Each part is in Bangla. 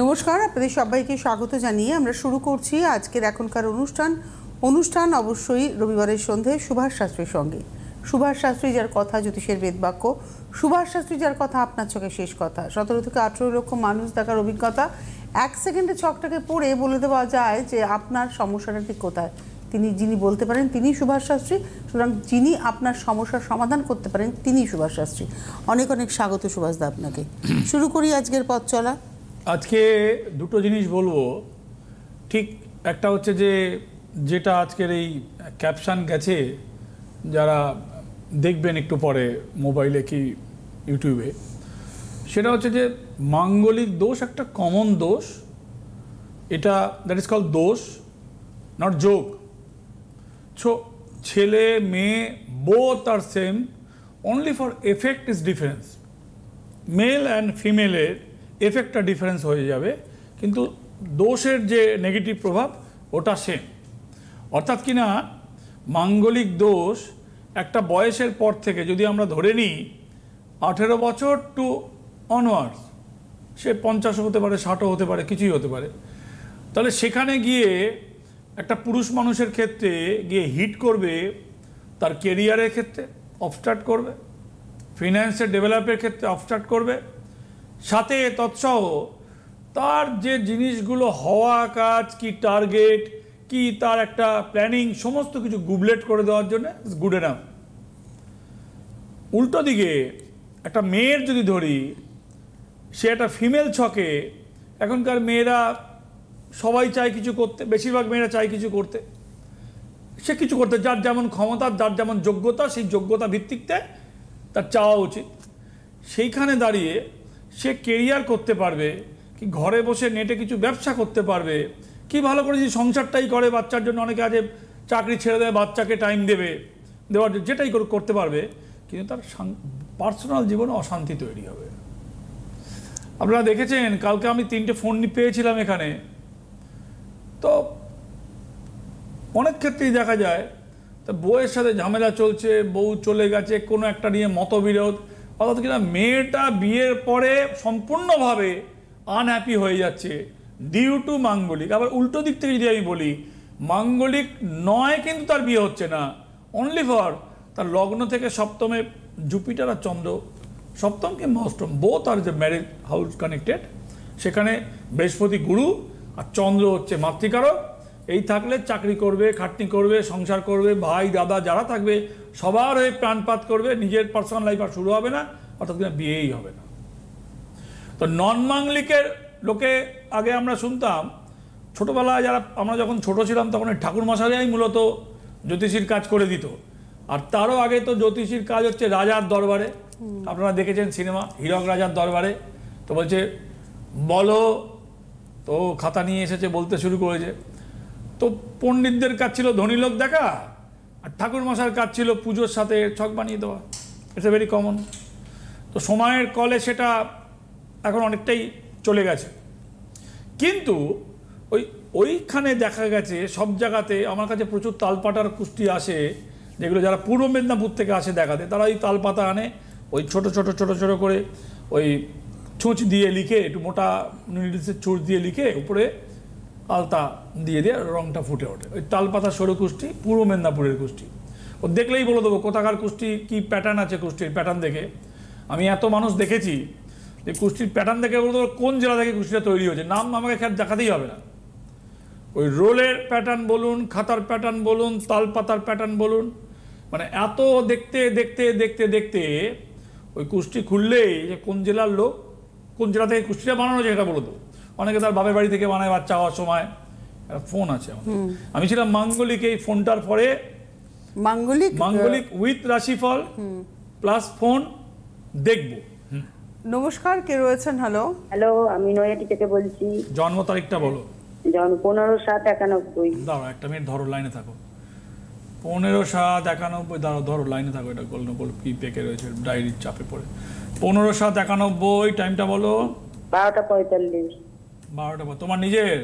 নমস্কার, আপনাদের সবাইকে স্বাগত জানিয়ে আমরা শুরু করছি আজকের এখনকার অনুষ্ঠান অবশ্যই রবিবারের সন্ধে সুভাষ শাস্ত্রীর সঙ্গে। সুভাষ শাস্ত্রী যার কথা জ্যোতিষের বেদবাক্য, সুভাষ শাস্ত্রী যার কথা আপনার চোখে শেষ কথা। 17 থেকে 18 লক্ষ মানুষ দেখার অভিজ্ঞতা, 1 সেকেন্ডে ছকটাকে পড়ে বলে দেওয়া যায় যে আপনার সমস্যাটা ঠিক কোথায়। যিনি বলতে পারেন তিনি সুভাষ শাস্ত্রী। সুতরাং যিনি আপনার সমস্যার সমাধান করতে পারেন তিনি সুভাষ শাস্ত্রী। অনেক অনেক স্বাগত সুভাষদা আপনাকে। শুরু করি আজকের পথ চলা। আজকে দুটো জিনিস বলবো। ঠিক একটা হচ্ছে যেটা আজকের এই ক্যাপশন গেছে, যারা দেখবেন একটু পরে মোবাইলে কি ইউটিউবে, সেটা হচ্ছে যে মাঙ্গলিক দোষ একটা কমন দোষ। এটা দ্যাট ইজ কল দোষ, নট যোগ। ছেলে মেয়ে both are same, only for effect is difference. Male and ফিমেলের এফেক্টটা ডিফারেন্স হয়ে যাবে, কিন্তু দোষের যে নেগেটিভ প্রভাব ওটা সেম। অর্থাৎ কিনা মাঙ্গলিক দোষ একটা বয়সের পর থেকে, যদি আমরা ধরে নিই 18 বছর টু অনওয়ার্ডস, সে 50 হতে পারে, 60 হতে পারে, কিছুই হতে পারে, তাহলে সেখানে গিয়ে একটা পুরুষ মানুষের ক্ষেত্রে গিয়ে হিট করবে, তার কেরিয়ারের ক্ষেত্রে অবস্ট্রাক্ট করবে, ফিনান্সের ডেভেলপের ক্ষেত্রে অবস্ট্রাক্ট করবে, সাথে তৎসহ তার যে জিনিসগুলো হওয়া কাজ কি, টার্গেট কি, তার একটা প্ল্যানিং, সমস্ত কিছু গুবলেট করে দেওয়ার জন্য গুড এনাফ। উল্টো দিকে একটা মেয়ের যদি ধরি, সে একটা ফিমেল ছকে, এখনকার মেয়েরা সবাই চায় কিছু করতে, বেশিরভাগ মেয়েরা চায় কিছু করতে, সে কিছু করতে, যার যেমন ক্ষমতা, যার যেমন যোগ্যতা, সেই যোগ্যতা ভিত্তিকতে তার চাওয়া উচিত। সেইখানে দাঁড়িয়ে সে কেরিয়ার করতে পারবে কি, ঘরে বসে নেটে কিছু ব্যবসা করতে পারবে কি, ভালো করে যদি সংসারটাই করে, বাচ্চার জন্য অনেকে আছে চাকরি ছেড়ে দেয়, বাচ্চাকে টাইম দেওয়ার যেটাই করতে পারবে, কিন্তু তার পার্সোনাল জীবনে অশান্তি তৈরি হবে। আপনারা দেখেছেন, কালকে আমি 3টে ফোন পেয়েছিলাম এখানে। তো অনেক ক্ষেত্রেই দেখা যায় তা বউয়ের সাথে ঝামেলা চলছে, বউ চলে গেছে, কোনো একটা নিয়ে মতবিরোধ, অর্থাৎ কিনা মেয়েটা বিয়ের পরে সম্পূর্ণভাবে আনহ্যাপি হয়ে যাচ্ছে ডিউ টু মাঙ্গলিক। আবার উল্টো দিক থেকে যদি আমি বলি, মাঙ্গলিক নয় কিন্তু তার বিয়ে হচ্ছে না, অনলি ফর তার লগ্ন থেকে সপ্তমে জুপিটার আর চন্দ্র, সপ্তম কিংবা অষ্টম, বোথ আর যে ম্যারেজ হাউস কানেক্টেড, সেখানে বৃহস্পতি গুরু আর চন্দ্র হচ্ছে মাতৃকারক। এই থাকলে চাকরি করবে, খাটনি করবে, সংসার করবে, ভাই দাদা যারা থাকবে সবার হয়ে প্রাণপাত করবে, নিজের পার্সোনাল লাইফ আর শুরু হবে না, অর্থাৎ কিনা বিয়েই হবে না। তো নন মাঙ্গলিকের লোকে আগে আমরা শুনতাম, ছোটোবেলায় আমরা যখন ছোট ছিলাম তখন ঠাকুরমশাইরাই মূলত জ্যোতিষীর কাজ করে দিত। আর তারও আগে তো জ্যোতিষীর কাজ হচ্ছে রাজার দরবারে। আপনারা দেখেছেন সিনেমা হীরক রাজার দরবারে, তো বলছে বলো, তো খাতা নিয়ে এসেছে, বলতে শুরু করেছে। তো পণ্ডিতদের কাজ ছিল ধনী লোক দেখা, আর ঠাকুরমশাইয়ের কাজ ছিল পুজোর সাথে ছক বানিয়ে দেওয়া। It's a very common. তো সময়ের কলে সেটা এখন অনেকটাই চলে গেছে, কিন্তু ওইখানে দেখা গেছে সব জায়গাতে। আমার কাছে প্রচুর তালপাতার কুষ্টি আসে, যেগুলো যারা পূর্ব মেদিনীপুর থেকে আসে দেখাতে, তারা ওই তালপাতা আনে, ওই ছোট ছোট ছোট ছোট করে ওই ছুঁচ দিয়ে লিখে, একটু মোটা নিডলসের ছুঁচ দিয়ে লিখে উপরে আলতা দিয়ে রংটা ফুটে ওঠে। ওই তালপাতা সরু কুষ্টি পূর্ব মেদিনীপুরের কুষ্টি। ও দেখলেই বলে দেবো কোথাকার কুষ্টি, কী প্যাটার্ন আছে কুষ্টির প্যাটার্ন দেখে। আমি এত মানুষ দেখেছি যে কুষ্টির প্যাটার্ন দেখে বলতে পারবো কোন জেলা থেকে কুষ্টিটা তৈরি হয়েছে, নাম আমাকে খেয়াল দেখাতেই হবে না। ওই রোলের প্যাটার্ন বলুন, খাতার প্যাটার্ন বলুন, তালপাতার প্যাটার্ন বলুন, মানে এত দেখতে দেখতে দেখতে দেখতে ওই কুষ্টি খুললেই যে কোন জেলার লোক, কোন জেলা থেকে কুষ্টিটা বানানো হয়েছে সেটা বলে দেবো। অনেকে তার বাপের বাড়ি থেকে বানায় বাচ্চা হওয়ার সময়। একটা ফোন আছে আমার, আমি ছিলাম মাঙ্গলিক। এই ফোনটার পরে মাঙ্গলিক উইথ রাশিফল প্লাস ফোন দেখবো। নমস্কার, কে রয়েছেন? হ্যালো হ্যালো, আমি নয়াটি থেকে বলছি। জন্ম তারিখটা বলো। 15/7/91। দাঁড়ো একটা মিনিট, ধরো লাইনে থাকো। 15/7/91, দাঁড়ো ধরো লাইনে থাকো। এটা গোল কি পেকে রয়েছে ডায়েরির চাপে পড়ে। 15/7/91, টাইমটা বলো। 12:45। 12টা। তোমার নিজের?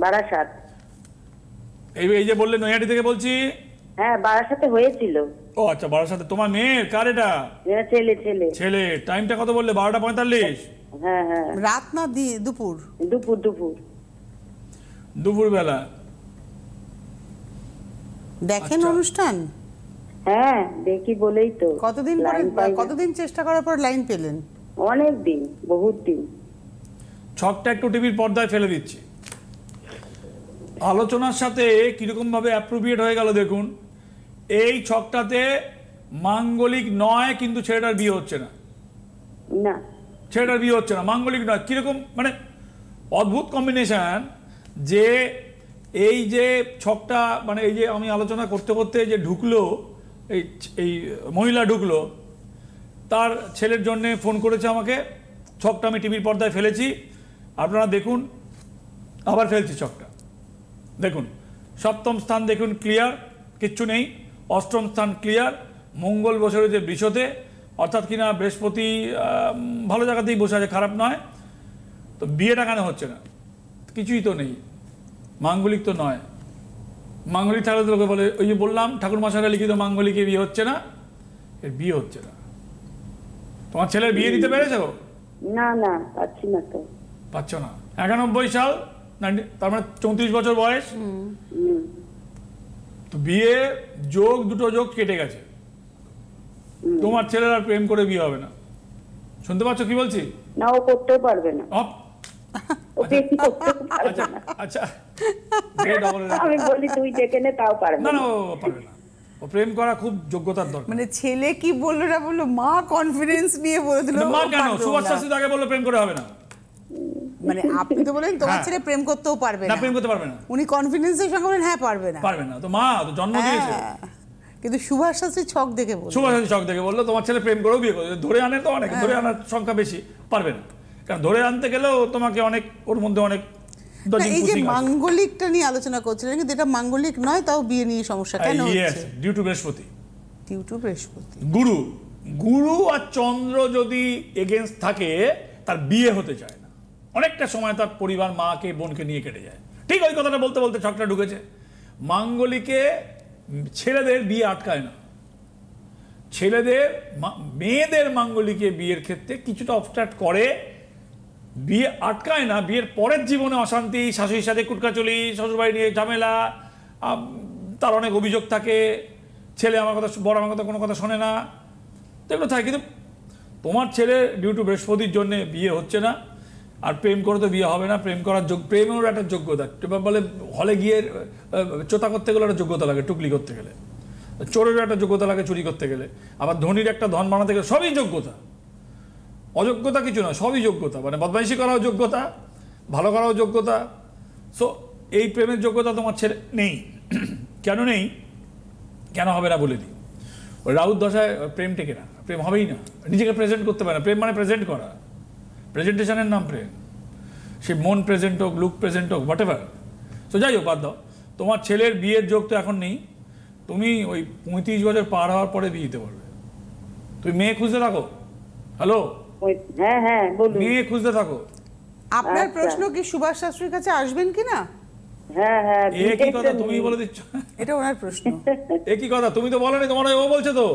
বারাসাত। এই যে বললে নৈহাটি থেকে বলছি। হ্যাঁ, বারাসাতে হয়েছিল। ও আচ্ছা, বারাসাতে। তোমার মেয়ের? কার এটা? ছেলে। ছেলে। টাইমটা কত বললে? 12:45। হ্যাঁ হ্যাঁ, রাত না দুপুর? দুপুর দুপুর। দুপুরবেলা দেখেন আচ্ছা। অনুষ্ঠান? হ্যাঁ দেখি বলেই তো। কতদিন পরে, লাইন পাই না। কতদিন চেষ্টা করার পর লাইন পেলেন? অনেক দিন, বহুত দিন। ছকটা একটু টিভির পর্দায় ফেলে দিচ্ছি। আলোচনার সাথে কিরকম ভাবে অ্যাপ্রোপ্রিয়েট হয়ে গেল দেখুন। এই ছকটাতে মাঙ্গলিক নয়, কিন্তু ছেলেটার বিয়ে হচ্ছে না। না, ছেলেটার বিয়ে হচ্ছে না, মাঙ্গলিক নয়। কিরকম মানে অদ্ভুত কম্বিনেশন, যে এই যে ছকটা মানে এই যে আমি আলোচনা করতে করতে যে ঢুকলো, এই এই মহিলা ঢুকলো, তার ছেলের জন্যে ফোন করেছে আমাকে। ছকটা আমি টিভির পর্দায় ফেলেছি, আপনারা দেখুন। আবার ফেলছি ছকটা, দেখুন। সপ্তম স্থান দেখুন ক্লিয়ার, কিচ্ছু নেই। অষ্টম স্থান ক্লিয়ার, মঙ্গল বসে রয়েছে বৃষতে, অর্থাৎ কিনা বৃহস্পতি ভালো জায়গাতেই বসে আছে, খারাপ নয়। তো বিয়েটা কেন হচ্ছে না? কিছুই তো নেই, মাঙ্গলিক তো নয়। মাঙ্গলিক থাকলে তো লোকে বলে, ওই যে বললাম ঠাকুর মশাইরা লিখিত মাঙ্গলিকে বিয়ে হচ্ছে না, এর বিয়ে হচ্ছে না। তোমার ছেলের বিয়ে দিতে পেরেছো? না না, পাচ্ছি না তো। পাচ্ছ না। 91 সাল, তার মানে 34 বছর বয়স। হুম। তো বিয়ে যোগ, দুটো যোগ কেটে গেছে। তোমার ছেলের আর প্রেম করে বিয়ে হবে না। শুনতে পাচ্ছ কি বলছি? না, ও করতেও পারবে না। অপ, ও প্রেম করতেও পারবে আচ্ছা না। আচ্ছা, যে ডবল আমি বলি তুই ডেকে নে, তাও পারবে না না। না, ও পারবে না। ও প্রেম করা খুব যোগ্যতার দরকার। মানে ছেলে কি বললো না বললো, মা কনফিডেন্স নিয়ে বলে দিল মা ও কেন? পারবে সুভাষ না। শাস্ত্রী তো আগে বললো প্রেম করে হবে না। মানে আপনি তো বলেন তোমার হ্যাঁ। ছেলে প্রেম করতেও পারবে না, না, প্রেম করতে পারবে না। উনি কনফিডেন্সের সঙ্গে বলেন হ্যাঁ পারবে না। পারবে না, তো মা তো জন্ম দিয়েছে। হ্যাঁ, কিন্তু সুভাষ শাস্ত্রী ছক দেখে বলল। সুভাষ শাস্ত্রী চক দেখে বললো তোমার ছেলে প্রেম করেও বিয়ে করবে। ধরে আনে তো অনেক, ধরে আনার সংখ্যা বেশি, পারবে না। কারণ ধরে আনতে গেলেও তোমাকে অনেক, ওর মধ্যে অনেক না, এই যে মাঙ্গলিকটা নিয়ে আলোচনা করছিলেন, কিন্তু এটা মাঙ্গলিক নয়, তাও বিয়ে নিয়ে সমস্যা কেন হচ্ছে? ডিউ টু বৃহস্পতি, ডিউ টু বৃহস্পতি। গুরু। গুরু আর চন্দ্র যদি এগেনস্ট থাকে, তার বিয়ে হতে চায় না। অনেকটা সময় তার পরিবার, মাকে বোনকে নিয়ে কেটে যায়। ঠিক ওই কথাটা বলতে বলতে ছকটা ঢুকেছে। মাঙ্গলিকে ছেলেদের বিয়ে আটকায় না। ছেলেদের মেয়েদের মাঙ্গলিকে বিয়ের ক্ষেত্রে কিছুটা অবস্ট্রাক্ট করে, বিয়ে আটকায় না। বিয়ের পরের জীবনে অশান্তি, শাশুড়ির সাথে কুটকাচলি, শ্বশুরবাড়ি নিয়ে ঝামেলা, তার অনেক অভিযোগ থাকে, ছেলে আমার কথা, বড় আমার কথা কোনো কথা শোনে না, তো এগুলো থাকে। কিন্তু তোমার ছেলে ডিউ টু বৃহস্পতির জন্য বিয়ে হচ্ছে না। আর প্রেম করে তো বিয়ে হবে না। প্রেম করার প্রেমেরও একটা যোগ্যতা বলে, হলে গিয়ে চোতা করতে গেলে একটা যোগ্যতা লাগে, টুকলি করতে গেলে। চোরেরও একটা যোগ্যতা লাগে, চুরি করতে গেলে। আবার ধনীর একটা ধন বানাতে গেলে, সবই যোগ্যতা। অযোগ্যতা কিছু না, সবই যোগ্যতা। মানে বদমাইশি করাও যোগ্যতা, ভালো করাও যোগ্যতা। সো এই প্রেমের যোগ্যতা তোমার ছেলে নেই। কেন নেই, কেন হবে না বলে দিই। ওই রাহুর দশায় প্রেম টেকে না, প্রেম হবেই না। নিজেকে প্রেজেন্ট করতে পারে না। প্রেম মানে প্রেজেন্ট করা, প্রেজেন্টেশনের নাম প্রেম। সে মন প্রেজেন্ট হোক, লুক প্রেজেন্ট হোক, হোয়াট এভার। তো যাই হোক, বাদ দাও। তোমার ছেলের বিয়ের যোগ তো এখন নেই। তুমি ওই 35 বছর পার হওয়ার পরে বিয়ে দিতে পারবে। তুমি মেয়ে খুঁজতে থাকো। হ্যালো, হ্যাঁ হ্যাঁ বলুন। মেয়ে খুঁজতে থাকো। আপনার আচ্ছা। প্রশ্ন কি সুভাষ শাস্ত্রীর কাছে আসবেন কি না? হ্যাঁ হ্যাঁ, এ কি কথা তুমি বলে দিচ্ছ? এটা ওনার প্রশ্ন। এ কি কথা, তুমি তো বলোনি, তোমার ও বলছে তো।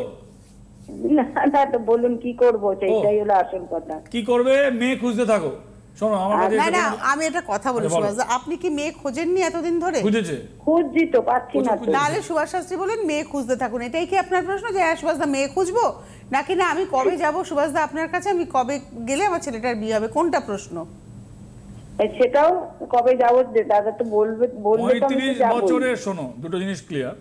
না না, তো বলুন কি করবো, সেটাই হলো আসল কথা। কি করবে? মেয়ে খুঁজতে থাকো। শোনো, আমার কাছে না এসে না, কোনো- আমি একটা কথা বলি আচ্ছা, বলো। সুভাষ দা, আপনি কি মেয়ে খোঁজেননি এতদিন ধরে? খুঁজেছে। খুঁজছি তো, পাচ্ছি না তো। তাহলে সুভাষ শাস্ত্রী বলেন মেয়ে খুঁজতে থাকুন। এটাই কি আপনার প্রশ্ন, যে হ্যাঁ সুভাষ দা মেয়ে খুঁজবো, নাকি না আমি কবে যাব সুভাষ দা আপনার কাছে, আমি কবে গেলে আমার ছেলেটার বিয়ে হবে, কোনটা প্রশ্ন? সেটাও কবে যাবো, দাদা তো বলবে বলবে তো, আমি তো 35 যাবোই। বছরের, শোনো দুটো জিনিস ক্লিয়ার।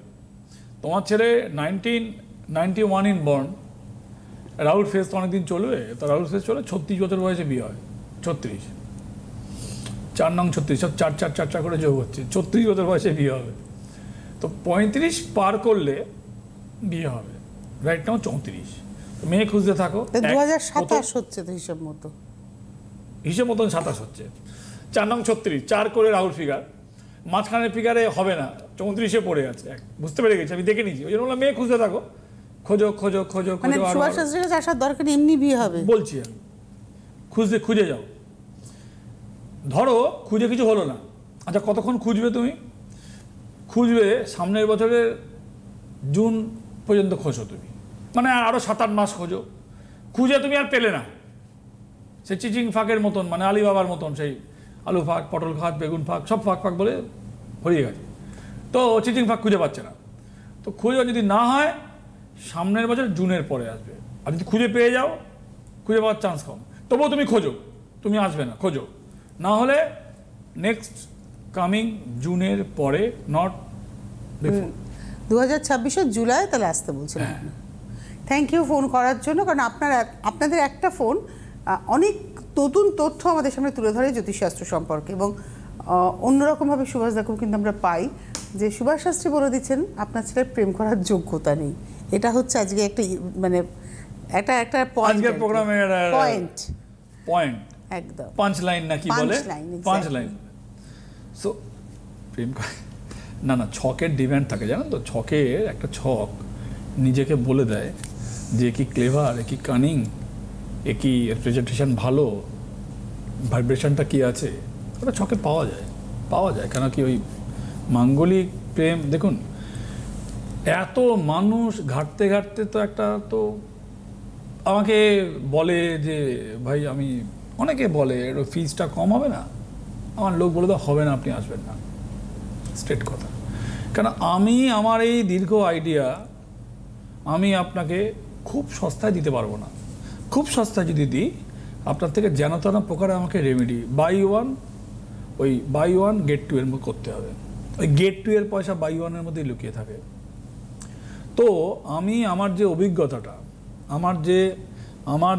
তোমার ছেলে 1991 ইন বর্ন। রাহুল ফেস তো অনেকদিন চলবে, তো রাহুল ফেস চলে 36 বছর বয়সে বিয়ে হয়। 36, 4 নং 36, সব 4 4 4 4 করে যোগ হচ্ছে। 36 বছর বয়সে বিয়ে হবে। তো 35 পার করলে বিয়ে হবে। Right now 34। মেয়ে খুঁজতে থাকো। 2027 হচ্ছে তো হিসাব মতো। হিসেব মতন 27 হচ্ছে। 4 নং 36, 4 করে রাহুল ফিগার, মাঝখানের ফিগারে হবে না, 34-এ পড়ে আছে। বুঝতে পেরে গেছি, আমি দেখে নিয়েছি। ওই জন্য বললাম মেয়ে খুঁজতে থাকো, খোঁজো খোঁজো খোঁজো মানে খোঁজো। সুভাষ শাস্ত্রীর কাছে আসার দরকার নেই, এমনি বিয়ে হবে বলছি আমি, খুঁজে যাও। ধরো খুঁজে কিছু হলো না, আচ্ছা কতক্ষণ খুঁজবে তুমি? খুঁজবে সামনের বছরের জুন পর্যন্ত খোঁজো তুমি, মানে আরও 7-8 মাস খোঁজো। খুঁজে তুমি আর পেলে না, সে চিচিং ফাঁকের মতন, মানে আলিবাবার মতন, সেই আলু ফাঁক, পটল ফাঁক, বেগুন ফাঁক, সব ফাঁক ফাঁক বলে ভরিয়ে গেছে। তো চিচিং ফাঁক খুঁজে পাচ্ছে না। তো খুঁজে যদি না হয় সামনের বছর জুনের পরে আসবে। আর যদি খুঁজে পেয়ে যাও, খুঁজে পাওয়ার চান্স কম, তবুও তুমি খোঁজো, তুমি আসবে না, খোঁজো। না হলে নেক্সট কামিং জুনের পরে, নট বিফোর। 2026 জুলাই তাহলে আসতে বলছেন আপনি। থ্যাংক ইউ ফোন করার জন্য, কারণ আপনাদের একটা ফোন অনেক নতুন তথ্য আমাদের সামনে তুলে ধরে জ্যোতিষশাস্ত্র সম্পর্কে, এবং অন্যরকমভাবে সুভাষ দাকেও কিন্তু আমরা পাই যে সুভাষ শাস্ত্রী বলে দিচ্ছেন আপনার ছেলের প্রেম করার যোগ্যতা নেই। এটা হচ্ছে আজকে একটা মানে একটা পয়েন্ট, আজকের প্রোগ্রামের পয়েন্ট একদম পাঁচ লাইন নাকি বলে, পাঁচ লাইন। সো প্রেম না না, ছকের ডিমান্ড থাকে, জানেন তো, ছকের একটা ছক নিজেকে বলে দেয় যে কি ক্লেভার, কি কানিং, এ কি প্রেজেন্টেশন ভালো, ভাইব্রেশনটা কি আছে, ওটা ছকে পাওয়া যায়। কেন কি ওই মাঙ্গলিক প্রেম, দেখুন এত মানুষ ঘাটতে ঘাটতে তো একটা, তো আমাকে বলে যে ভাই আমি, অনেকে বলে ফিজটা কম হবে না, আমার লোক বলে দেওয়া হবে না, আপনি আসবেন না, স্ট্রেট কথা। কেন আমি আমার এই দীর্ঘ আইডিয়া আমি আপনাকে খুব সস্তায় দিতে পারবো না। খুব সস্তায় যদি দিই, আপনার থেকে যেন তেন প্রকারে আমাকে remedy buy one get two এর মধ্যে করতে হবে। ওই গেট টু এর পয়সা বাই ওয়ানের মধ্যেই লুকিয়ে থাকে। তো আমি আমার যে অভিজ্ঞতাটা, আমার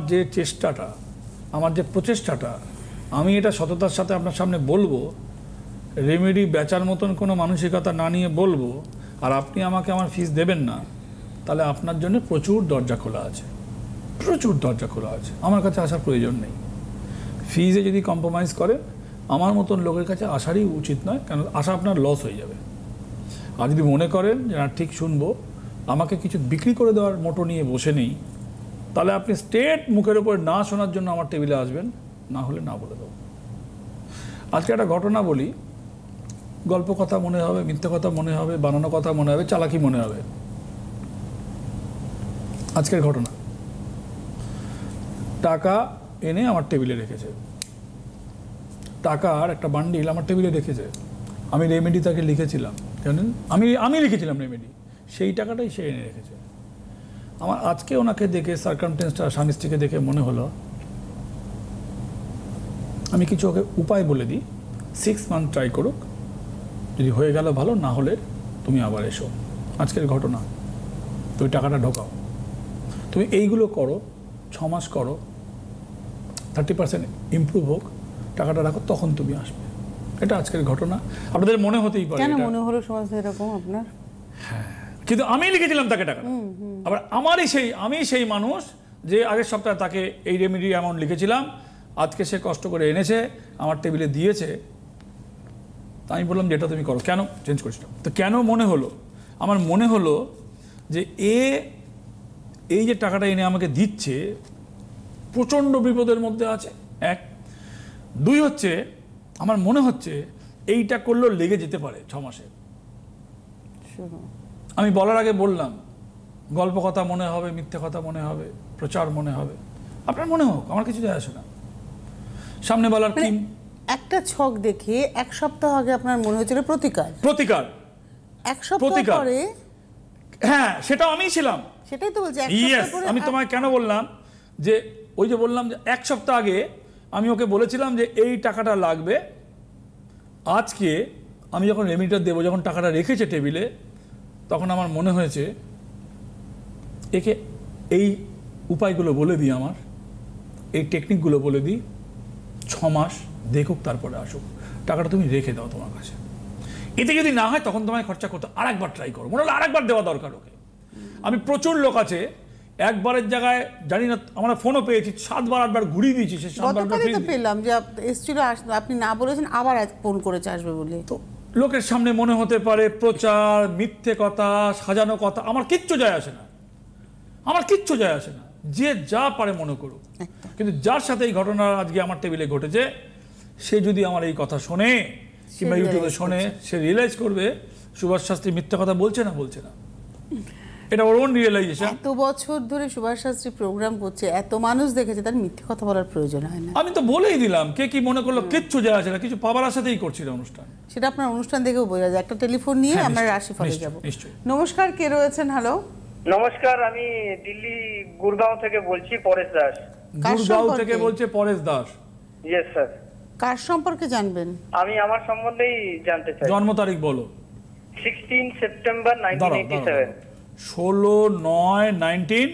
যে চেষ্টাটা, আমার যে প্রচেষ্টাটা, আমি এটা সততার সাথে আপনার সামনে বলবো, রেমেডি বেচার মতন কোনো মানসিকতা না নিয়ে বলবো, আর আপনি আমাকে আমার ফিস দেবেন না, তাহলে আপনার জন্য প্রচুর দরজা খোলা আছে, আমার কাছে আসার প্রয়োজন নেই। ফিজে যদি কম্প্রোমাইজ করেন, আমার মতন লোকের কাছে আসারই উচিত নয়, কারণ আসা আপনার লস হয়ে যাবে। আর যদি মনে করেন যে না ঠিক শুনবো, আমাকে কিছু বিক্রি করে দেওয়ার মোটো নিয়ে বসে নেই, তাহলে আপনি স্ট্রেট মুখের উপর না শোনার জন্য আমার টেবিলে আসবেন, না হলে না বলে দেবো। আজকে একটা ঘটনা বলি, গল্প কথা মনে হবে, মিথ্যে কথা মনে হবে, বানানো কথা মনে হবে, চালাকি মনে হবে। আজকের ঘটনা, টাকা এনে আমার টেবিলে রেখেছে, টাকার একটা বান্ডিল আমার টেবিলে রেখেছে। আমি রেমেডি তাকে লিখেছিলাম, জানেন, আমি লিখেছিলাম রেমেডি, সেই টাকাটাই সে এনে রেখেছে। আমার আজকে ওনাকে দেখে, সার্কামস্টেন্সটা স্বামী স্ত্রীকে দেখে মনে হলো আমি কিছু ওকে উপায় বলে দিই, 6 মান্থ ট্রাই করুক, যদি হয়ে গেল ভালো, না হলে তুমি আবার এসো। আজকের ঘটনা, তুমি টাকাটা ঢোকাও, তুমি এইগুলো করো, 6 মাস করো, 30% ইমপ্রুভ হোক, টাকাটা রাখো, তখন তুমি আসবে। এটা আজকের ঘটনা। আপনাদের মনে হতেই পারে কেন মনে হলো সমাজ এরকম আপনার? হ্যাঁ, কিন্তু আমি লিখেছিলাম তাকে টাকাটা। আবার আমি সেই মানুষ যে আগের সপ্তাহে তাকে এই রেমেডি অ্যামাউন্ট লিখেছিলাম, আজকে সে কষ্ট করে এনেছে, আমার টেবিলে দিয়েছে, তা আমি বললাম যে এটা তুমি করো। কেন চেঞ্জ করেছিলাম? তো কেন মনে হলো? আমার মনে হলো যে এই যে টাকাটা এনে আমাকে দিচ্ছে, প্রচণ্ড বিপদের মধ্যে আছে, 1। 2 হচ্ছে, আমার মনে হচ্ছে এইটা করলেও লেগে যেতে পারে 6 মাসে। আমি বলার আগে বললাম, গল্প কথা মনে হবে, মিথ্যে কথা মনে হবে, প্রচার মনে হবে, আপনার মনে হোক, আমার কিছু যায় আসে না। সামনে বলার কি, একটা ছক দেখে 1 সপ্তাহ আগে আপনার মনে হয়েছিল প্রতিকার, 1 সপ্তাহ পরে, হ্যাঁ সেটাও আমি ছিলাম, সেটাই তো বলছি। আমি তোমায় কেন বললাম যে, ওই যে বললাম যে 1 সপ্তাহ আগে আমি ওকে বলেছিলাম যে এই টাকাটা লাগবে। আজকে আমি যখন রেমিডিটা দেবো, যখন টাকাটা রেখেছে টেবিলে, তখন আমার মনে হয়েছে একে এই উপায়গুলো বলে দিই, আমার এই টেকনিকগুলো বলে দিই, 6 মাস দেখুক, তারপরে আসুক, টাকাটা তুমি রেখে দাও তোমার কাছে। এতে যদি না হয়, তখন তোমায় খরচা করতে আরেকবার ট্রাই করো, মনে হলো আরেকবার দেওয়া দরকার ওকে। আমি প্রচুর লোক আছে, একবারের জায়গায় জানি না, আমরা ফোনও পেয়েছি 7বার 8বার ঘুরিয়ে দিয়েছি, সে 7বার পেলাম যে এসেছিল, আপনি না বলেছেন, আবার ফোন করেছে আসবে বলে। তো লোকের সামনে মনে হতে পারে প্রচার, মিথ্যে কথা, সাজানো কথা, আমার কিচ্ছু যায় আসে না, যে যা পারে মনে করুক। কিন্তু যার সাথে এই ঘটনা আজকে আমার টেবিলে ঘটেছে, সে যদি আমার এই কথা শোনে কিংবা ইউটিউবে শোনে, সে রিয়েলাইজ করবে সুভাষ শাস্ত্রী মিথ্যে কথা বলছে না। এটা ওর ওন রিয়েলাইজেশন। এত বছর ধরে সুভাষ শাস্ত্রী প্রোগ্রাম করছে, এত মানুষ দেখেছে, তার মিথ্যে কথা বলার প্রয়োজন হয় না। আমি তো বলেই দিলাম, কে কি মনে করলো কিচ্ছু যায় আসে না, কিছু পাবার আশাতেই করছিল অনুষ্ঠান। সেটা আপনার অনুষ্ঠান দেখেও বোঝা যায়। একটা টেলিফোন নিয়ে হ্যাঁ, আমরা নিশ্চয়ই, রাশিফলে যাব। নিশ্চয়ই। নমস্কার, কে রয়েছেন? হ্যালো, নমস্কার, আমি দিল্লি গুরগাঁও থেকে বলছি, পরেশ দাস। কার গুরগাঁও সম্পর্কে? থেকে বলছে পরেশ দাস। Yes sir. কার সম্পর্কে জানবেন? আমি আমার সম্বন্ধেই জানতে চাই। জন্ম তারিখ বলো। 16 সেপ্টেম্বর 1987। 16/9/1987।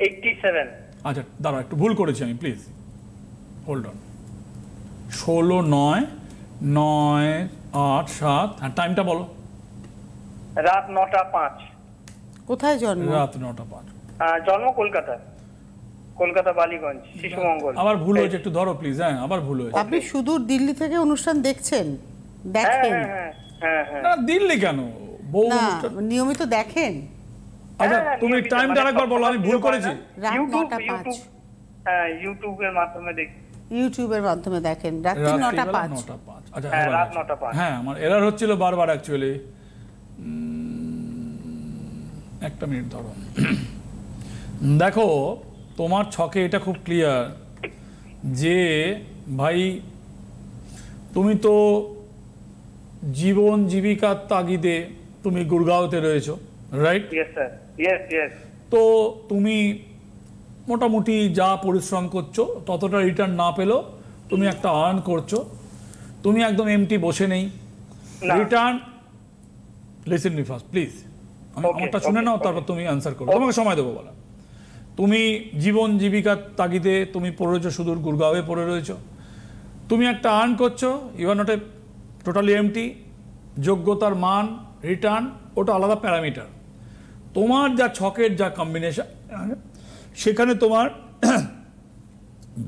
87। আচ্ছা দাঁড়া, একটু ভুল করেছি আমি, প্লিজ হোল্ড অন। 16/9/9/8/7। হ্যাঁ, টাইমটা বলো। রাত 9টা 5। কোথায় জন্ম? রাত 9টা 5। জন্ম কলকাতা, কলকাতা বালিগঞ্জ, শিশুমঙ্গল। আবার ভুল হয়েছে, একটু ধরো প্লিজ। হ্যাঁ, আবার ভুল হয়েছে। আপনি সুদূর দিল্লি থেকে অনুষ্ঠান দেখছেন? হ্যাঁ দেখেন? হ্যাঁ হ্যাঁ হ্যাঁ। না, দিল্লি কেন, বউ না, অনুষ্ঠান। নিয়মিত দেখেন? আচ্ছা, হ্যাঁ, তুমি নিয়মিত, টাইমটা মানে আরেকবার বলো, আমি ভুল করেছি। রাত ইউটিউব 9টা 5। হ্যাঁ, ইউটিউবের মাধ্যমে দেখি। ইউটিউবের মাধ্যমে দেখেন, রাত্রি 9টা 5। 9টা 5। আচ্ছা, হ্যাঁ, এবার রাত আছে। 9টা 5। হ্যাঁ, আমার এরর হচ্ছিল বারবার অ্যাকচুয়ালি। একটা মিনিট ধরো। দেখো, তোমার ছকে এটা খুব ক্লিয়ার যে ভাই তুমি তো জীবন জীবিকার তাগিদে তুমি গুরগাঁওতে রয়েছো, right? Yes sir, yes yes. তো তুমি মোটামুটি যা পরিশ্রম করছো ততটা রিটার্ন না পেলেও তুমি একটা আর্ন করছো। তুমি একদম এমটি বসে নেই। না। Return, listen me first please, আমারটা শুনে নাও, তারপর তুমি অ্যান্সার করো, তোমাকে সময় দেবো বলা। তুমি জীবন জীবিকার তাগিদে তুমি পড়ে রয়েছো, সুদূর গুরগাঁওয়ে পড়ে রয়েছো। তুমি একটা আর্ন করছো, you are not a totally empty. যোগ্যতার মান, রিটার্ন, ওটা আলাদা প্যারামিটার। তোমার যা ছকের যা কম্বিনেশন, সেখানে তোমার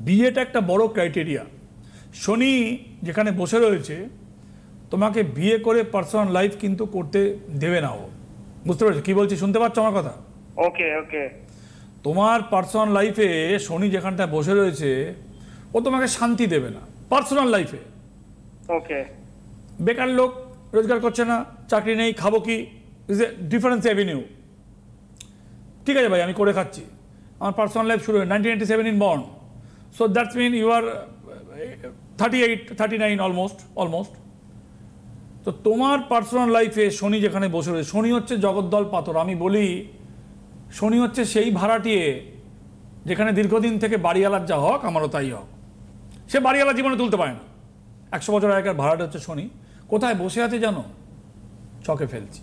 বিয়েটা একটা বড় ক্রাইটেরিয়া। শনি যেখানে বসে রয়েছে, তোমাকে বিয়ে করে পার্সোনাল লাইফ কিন্তু করতে দেবে না ও। বুঝতে পারছো কি বলছি? শুনতে পাচ্ছ আমার কথা? ওকে ওকে। তোমার পার্সোনাল লাইফে শনি যেখানটায় বসে রয়েছে, ও তোমাকে শান্তি দেবে না পার্সোনাল লাইফে। ওকে। বেকার লোক, রোজগার করছে না, চাকরি নেই, খাবো কি, ইজ এ ডিফারেন্স অ্যাভিনিউ। ঠিক আছে ভাই, আমি করে খাচ্ছি, আমার পার্সোনাল লাইফ শুরু হয় 1987 in born, so that's mean you are 38, 39 almost. তো তোমার পার্সোনাল লাইফে শনি যেখানে বসে রয়েছে, শনি হচ্ছে জগদ্দল পাথর। আমি বলি, শনি হচ্ছে সেই ভাড়াটিয়ে যেখানে দীর্ঘদিন থেকে বাড়িওয়ালার যা হক, আমারও তাই হক। সে বাড়িওয়ালা জীবনে তুলতে পারে না। 100 বছর আগেকার ভাড়াটা হচ্ছে শনি। কোথায় বসে আছে জানো? ছকে ফেলছি,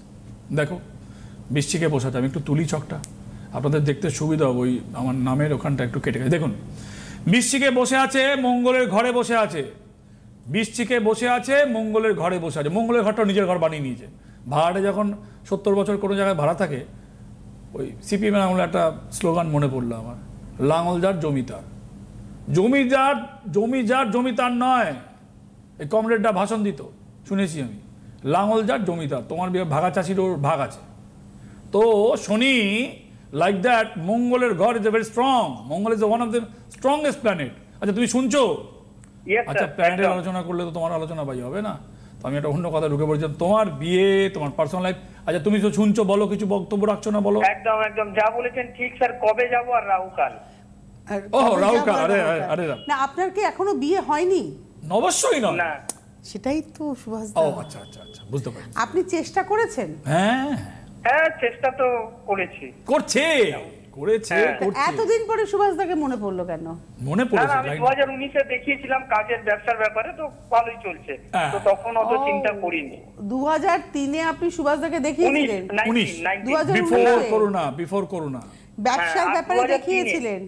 দেখো বৃশ্চিকে বসে আছে। আমি একটু তুলি ছকটা, আপনাদের দেখতে সুবিধা হবে। ওই আমার নামের ওখানটা একটু কেটে গেছে, দেখুন। বৃশ্চিকে বসে আছে, মঙ্গলের ঘরে বসে আছে। বৃশ্চিকে বসে আছে, মঙ্গলের ঘরে বসে আছে। মঙ্গলের ঘরটা নিজের ঘর বানিয়ে নিয়েছে। ভাড়াটে যখন 70 বছর কোনো জায়গায় ভাড়া থাকে, ওই সিপিএমের আমলে একটা স্লোগান মনে পড়লো আমার, লাঙল যার জমিদার। জমি যার জমিদার নয়, এই কমরেডরা ভাষণ দিত, শুনেছি আমি। লাঙল যার জমিদার, তোমার ভাগা চাষির ওর ভাগ আছে। তো শনি লাইক দ্যাট, মঙ্গলের ঘর is a very strong. Mangal is one of the strongest planet. আচ্ছা, তুমি শুনছো? আচ্ছা, প্ল্যানেটের আলোচনা করলে তো তোমার আলোচনা ভাই হবে না। তো আমি একটা অন্য কথা ঢুকে পড়েছি, তোমার বিয়ে, তোমার পার্সোনাল লাইফ। আচ্ছা, তুমি তো শুনছো, বলো, কিছু বক্তব্য রাখছো না, বলো। একদম একদম যা বলেছেন ঠিক স্যার। কবে যাব আর রাহুকাল? আর ও কবে রাহুল যাবো কাল, আর আরে রাহুল কাল? আরে না, আপনার কি এখনো বিয়ে হয়নি? অবশ্যই নয়। না। সেটাই তো সুভাষ ও দা। আচ্ছা, বুঝতে পারি। আপনি চেষ্টা করেছেন? হ্যাঁ, হ্যাঁ, চেষ্টা তো করেছি। করেছে। এতদিন পরে সুভাষ দাকে মনে পড়লো কেন? মনে না, পড়েছে। আমি 2019-এ দেখিয়েছিলাম কাজের ব্যবসার ব্যাপারে, তো ভালোই চলছে। তো তখন অত চিন্তা করিনি। 2003-এ আপনি সুভাষ দাকে দেখিয়েছিলেন? 19 বিফোর করোনা ব্যবসার হ্যাঁ, ব্যাপারে 2003-এ দেখিয়েছিলেন?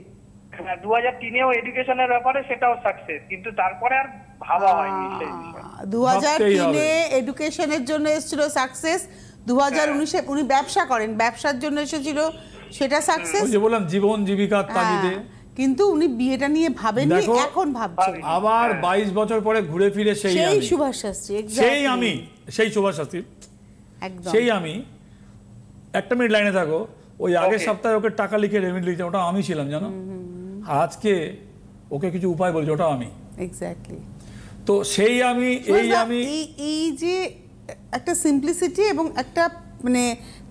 হ্যাঁ, 2003-এও এডুকেশনের ব্যাপারে, সেটাও সাকসেস, কিন্তু তারপরে আর ভাবা হয়নি সেই বিষয়ে। 2003-এ এডুকেশনের জন্য এসেছিল সাকসেস, 2019-এ উনি ব্যবসা করেন, ব্যবসার জন্য এসেছিল, সেটা সাকসেস। ওই যে বললাম, জীবন জীবিকার তাগিদে। কিন্তু উনি বিয়েটা নিয়ে ভাবেননি, দেখো, এখন ভাবছেন। আবার 22 বছর পরে ঘুরে ফিরে সেই সুভাষ শাস্ত্রী, সেই সুভাষ শাস্ত্রী, একদম সেই আমি। একটা মিনিট লাইনে থাকো। ওই আগের সপ্তাহে ওকে টাকা লিখে রেমিট লিখতে, ওটা আমি ছিলাম জানো। আর আজকে ওকে কিছু উপায় বলছি, ওটা আমি। এক্স্যাক্টলি। তো সেই আমি, এই এই যে একটা সিম্পলিসিটি এবং একটা মানে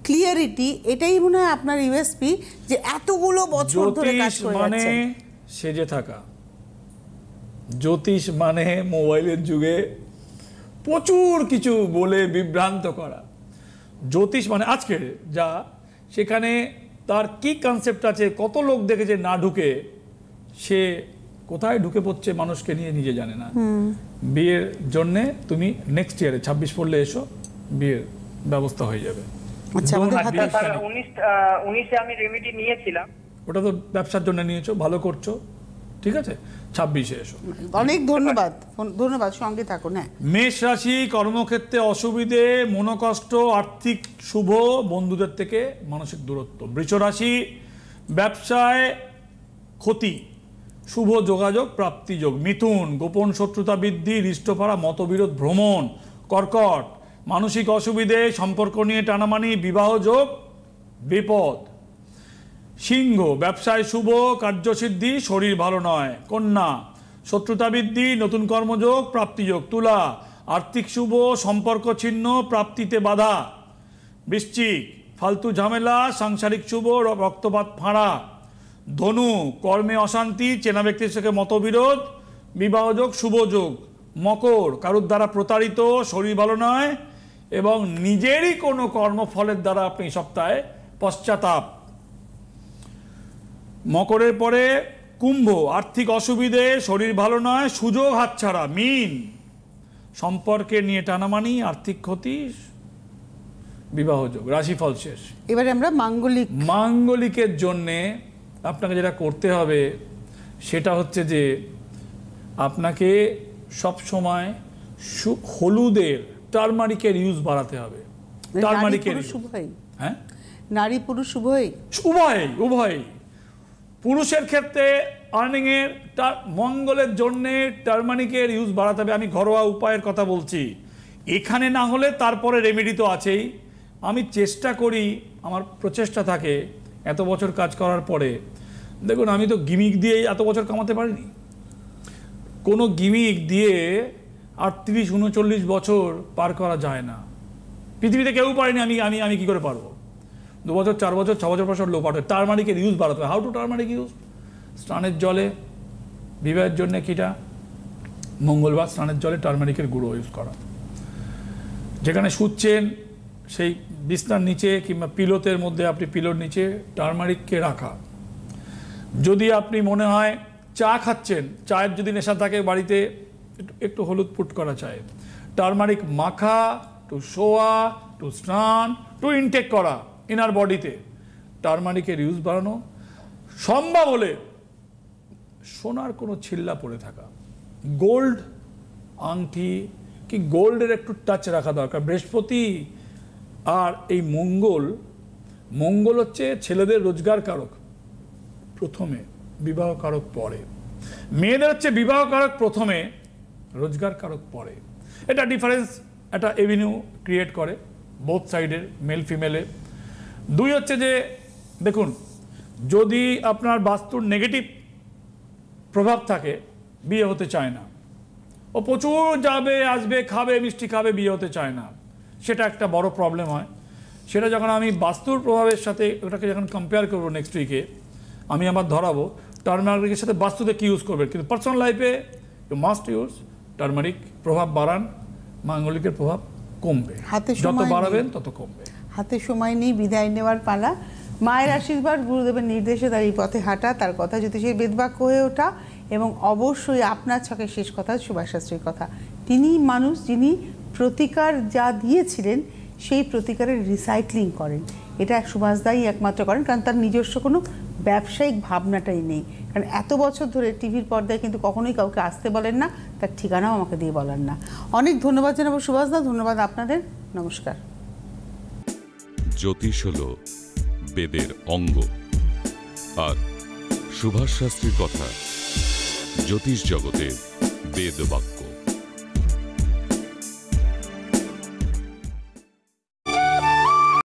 ক্লিয়ারিটি, এটাই মনে হয় আপনার ইউএসপি, যে এতগুলো বছর ধরে কাজ জ্যোতিষ করে মানে যাচ্ছেন। সেজে থাকা, জ্যোতিষ মানে মোবাইলের যুগে প্রচুর কিছু বলে বিভ্রান্ত করা। জ্যোতিষ মানে আজকে যা, সেখানে তার কি কনসেপ্ট আছে, কত লোক দেখেছে না ঢুকে, সে কোথায় ঢুকে পড়ছে মানুষকে নিয়ে নিজে জানে না। বিয়ের জন্যে তুমি নেক্সট ইয়ারে 26 পড়লে এসো, বিয়ের ব্যবস্থা হয়ে যাবে। আচ্ছা, আমাদের হাতে স্যার 19 আমি রেমেডি নিয়েছিলাম। ওটা তো ব্যবসার জন্য নিয়েছো, ভালো করছো, ঠিক আছে, 26-এ এসো। অনেক ধন্যবাদ, ধন্যবাদ, সঙ্গে থাকুন। হ্যাঁ, মেষ রাশি, কর্মক্ষেত্রে অসুবিধে, মনোকষ্ট, আর্থিক শুভ, বন্ধুদের থেকে মানসিক দূরত্ব। বৃষ রাশি, ব্যবসায় ক্ষতি, শুভ যোগাযোগ, প্রাপ্তিযোগ। মিথুন, গোপন শত্রুতা বৃদ্ধি, হৃষ্টফাড়া, মতবিরোধ, ভ্রমণ। কর্কট, মানসিক অসুবিধে, সম্পর্ক নিয়ে টানামানি, বিবাহ যোগ, বিপদ। সিংহ, ব্যবসায় শুভ, কার্যসিদ্ধি, শরীর ভালো নয়। কন্যা, শত্রুতা বৃদ্ধি, নতুন কর্মযোগ, প্রাপ্তিযোগ। তুলা, আর্থিক শুভ, সম্পর্ক ছিন্ন, প্রাপ্তিতে বাধা। বৃশ্চিক, ফালতু ঝামেলা, সাংসারিক শুভ, রক্তপাত ফাঁড়া। ধনু, কর্মে অশান্তি, চেনা ব্যক্তির সঙ্গে মতবিরোধ, বিবাহযোগ, শুভযোগ। মকর, কারুর দ্বারা প্রতারিত, শরীর ভালো নয় এবং নিজেরই কোনো কর্মফলের দ্বারা আপনি সপ্তাহে পশ্চাতাপ। মকরের পরে কুম্ভ, আর্থিক অসুবিধে, শরীর ভালো নয়, সুযোগ হাতছাড়া। মীন, সম্পর্কে নিয়ে টানামানি, আর্থিক ক্ষতি, বিবাহযোগ। রাশিফল শেষ। এবারে আমরা মাঙ্গলিকের জন্যে আপনাকে যেটা করতে হবে সেটা হচ্ছে যে আপনাকে সব সময় হলুদের, টারমারিকের ইউজ বাড়াতে হবে। টারমারিকের, হ্যাঁ, নারী পুরুষ উভয়ই, উভয়। পুরুষের ক্ষেত্রে আর্নিংয়ের, মঙ্গলের জন্যে টারমারিকের ইউজ বাড়াতে হবে। আমি ঘরোয়া উপায়ের কথা বলছি, এখানে না হলে তারপরে রেমেডি তো আছেই। আমি চেষ্টা করি, আমার প্রচেষ্টা থাকে এত বছর কাজ করার পরে। দেখুন, আমি তো গিমিক দিয়েই এত বছর কামাতে পারিনি। কোনো গিমিক দিয়ে 38-39 বছর পার করা যায় না, পৃথিবীতে কেউ পারেনি। আমি কি করে পারবো? 2 বছর, 4 বছর, 6 বছর পর লো পাঠে টারমারিকের ইউজ বাড়াতে হবে। How to turmeric use? স্নানের জলে, বিবাহের জন্য কিটা মঙ্গলবার স্নানের জলে টারমারিকের গুঁড়ো ইউজ করা। যেখানে শুচ্ছেন সেই বিছনার নিচে কিংবা পিলোতের মধ্যে, আপনি পিলোর নিচে টারমারিককে রাখা। যদি আপনি মনে হয় চা খাচ্ছেন, চায়ের যদি নেশা থাকে বাড়িতে, একটু হলুদ পুট করা চায়, টারমারিক মাখা, টু শোয়া, টু স্নান, টু ইনটেক করা ইনার বডিতে, টারমারিকের ইউজ বাড়ানো। সম্ভব হলে সোনার কোনো ছিল্লা পরে থাকা, গোল্ড আংটি কি গোল্ডের একটু টাচ রাখা দরকার। বৃহস্পতি আর এই মঙ্গল হচ্ছে ছেলেদের রোজগার কারক প্রথমে, বিবাহ কারক পরে। মেয়েদের হচ্ছে বিবাহ কারক প্রথমে, রোজগার কারক পরে। এটা ডিফারেন্স, একটা এভিনিউ ক্রিয়েট করে বোথ সাইডের, মেল ফিমেলে। 2 হচ্ছে যে দেখুন, যদি আপনার বাস্তুর নেগেটিভ প্রভাব থাকে, বিয়ে হতে চায় না, ও প্রচুর যাবে আসবে, খাবে, মিষ্টি খাবে, বিয়ে হতে চায় না, সেটা একটা বড় প্রবলেম হয়। সেটা যখন আমি বাস্তুর প্রভাবের সাথে ওটাকে যখন কম্পেয়ার করবো নেক্সট উইকে, আমি আবার ধরাবো টারমারিকের সাথে বাস্তুতে কি ইউজ করবে। কিন্তু পার্সোনাল লাইফে ইউ মাস্ট ইউজ টারমারিক। প্রভাব বাড়ান, মাঙ্গলিকের প্রভাব কমবে, যত বাড়াবেন তত কমবে। হাতে সময় নেই, বিদায় নেওয়ার পালা। মায়ের আশীর্বাদ, গুরুদেবের নির্দেশে তার এই পথে হাঁটা, তার কথা জ্যোতিষের বেদবাক্য হয়ে ওঠা, এবং অবশ্যই আপনার ছকের শেষ কথা সুভাষ শাস্ত্রীর কথা। তিনি মানুষ যিনি প্রতিকার যা দিয়েছিলেন সেই প্রতিকারের রিসাইক্লিং করেন। এটা সুভাষদাই একমাত্র করেন, কারণ তার নিজস্ব কোনো ব্যবসায়িক ভাবনাটাই নেই। কারণ এত বছর ধরে টিভির পর্দায় কিন্তু কখনোই কাউকে আসতে বলেন না, তার ঠিকানাও আমাকে দিয়ে বলেন না। অনেক ধন্যবাদ জানাবো সুভাষদা, ধন্যবাদ আপনাদের, নমস্কার। জ্যোতিষ হল বেদের অঙ্গ, আর সুভাষ শাস্ত্রীর কথা জ্যোতিষ জগতের বেদবাক্য।